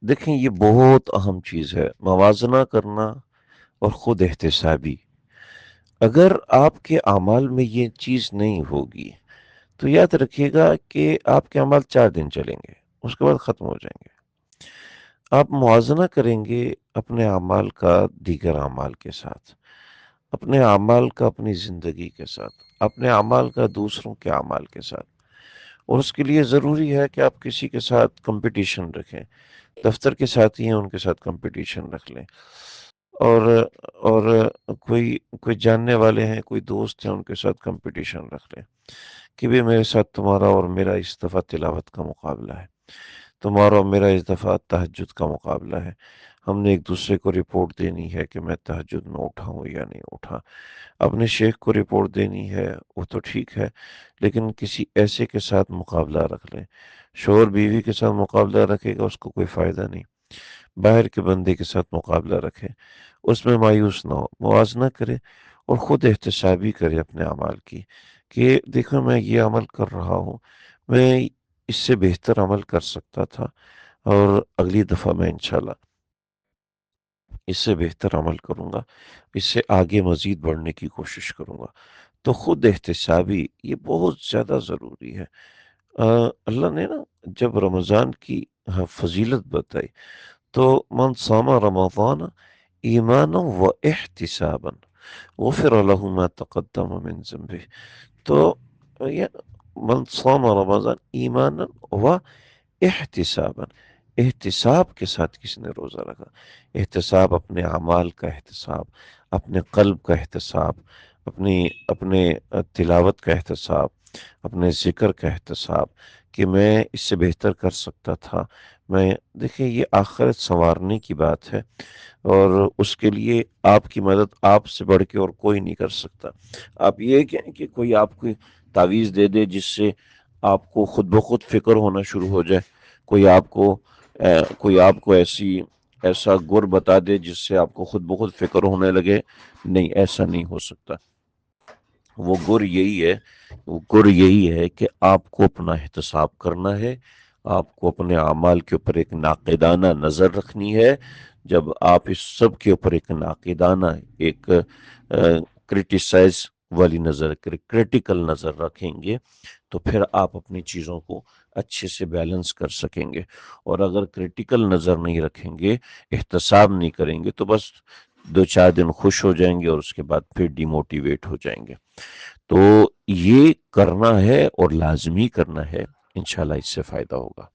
دیکھیں یہ بہت اہم چیز ہے، موازنہ کرنا اور خود احتسابی۔ اگر آپ کے اعمال میں یہ چیز نہیں ہوگی تو یاد رکھیے گا کہ آپ کے اعمال 4 دن چلیں گے، اس کے بعد ختم ہو جائیں گے۔ آپ موازنہ کریں گے اپنے اعمال کا دیگر اعمال کے ساتھ، اپنے اعمال کا اپنی زندگی کے ساتھ، اپنے اعمال کا دوسروں کے اعمال کے ساتھ، اور اس کے لیے ضروری ہے کہ آپ کسی کے ساتھ کمپٹیشن رکھیں، دفتر کے ساتھ ہی ہیں ان کے ساتھ کمپٹیشن رکھ لیں، اور کوئی جاننے والے ہیں، کوئی دوست ہیں، ان کے ساتھ کمپٹیشن رکھ لیں کہ بھی میرے ساتھ تمہارا اور میرا اس دفعہ تلاوت کا مقابلہ ہے، تمہارا اور میرا اس دفعہ تہجد کا مقابلہ ہے، ہم نے ایک دوسرے کو رپورٹ دینی ہے کہ میں تہجد میں اٹھا ہوں یا نہیں اٹھا۔ اپنے شیخ کو رپورٹ دینی ہے، وہ تو ٹھیک ہے، لیکن کسی ایسے کے ساتھ مقابلہ رکھ لیں۔ شوہر بیوی کے ساتھ مقابلہ رکھے گا، اس کو کوئی فائدہ نہیں۔ باہر کے بندے کے ساتھ مقابلہ رکھے، اس میں مایوس نہ ہو، موازنہ کرے اور خود احتسابی کرے اپنے اعمال کی کہ دیکھو میں یہ عمل کر رہا ہوں، میں اس سے بہتر عمل کر سکتا تھا، اور اگلی دفعہ میں انشاءاللہ اس سے بہتر عمل کروں گا، اس سے آگے مزید بڑھنے کی کوشش کروں گا۔ تو خود احتسابی یہ بہت زیادہ ضروری ہے۔ اللہ نے نا جب رمضان کی فضیلت بتائی تو من صام رمضان ایمانا و احتسابا غفر له ما تقدم من ذنبه۔ تو یہ من صام رمضان ایمانا و احتسابا، احتساب کے ساتھ کسی نے روزہ رکھا، احتساب اپنے اعمال کا احتساب، اپنے قلب کا احتساب، اپنے تلاوت کا احتساب، اپنے ذکر کا احتساب کہ میں اس سے بہتر کر سکتا تھا۔ میں دیکھیں یہ آخرت سنوارنے کی بات ہے، اور اس کے لیے آپ کی مدد آپ سے بڑھ کے اور کوئی نہیں کر سکتا۔ آپ یہ کہیں کہ کوئی آپ کو تعویذ دے دے جس سے آپ کو خود بخود فکر ہونا شروع ہو جائے، کوئی آپ کو ایسا گر بتا دے جس سے آپ کو خود بخود فکر ہونے لگے، نہیں، ایسا نہیں ہو سکتا۔ وہ گر یہی ہے کہ آپ کو اپنا احتساب کرنا ہے، آپ کو اپنے اعمال کے اوپر ایک ناقدانہ نظر رکھنی ہے۔ جب آپ اس سب کے اوپر ایک ناقدانہ، ایک کرٹیسائز والی نظر، کریٹیکل نظر رکھیں گے تو پھر آپ اپنی چیزوں کو اچھے سے بیلنس کر سکیں گے۔ اور اگر کریٹیکل نظر نہیں رکھیں گے، احتساب نہیں کریں گے، تو بس 2 4 دن خوش ہو جائیں گے اور اس کے بعد پھر ڈی موٹیویٹ ہو جائیں گے۔ تو یہ کرنا ہے اور لازمی کرنا ہے، انشاءاللہ اس سے فائدہ ہوگا۔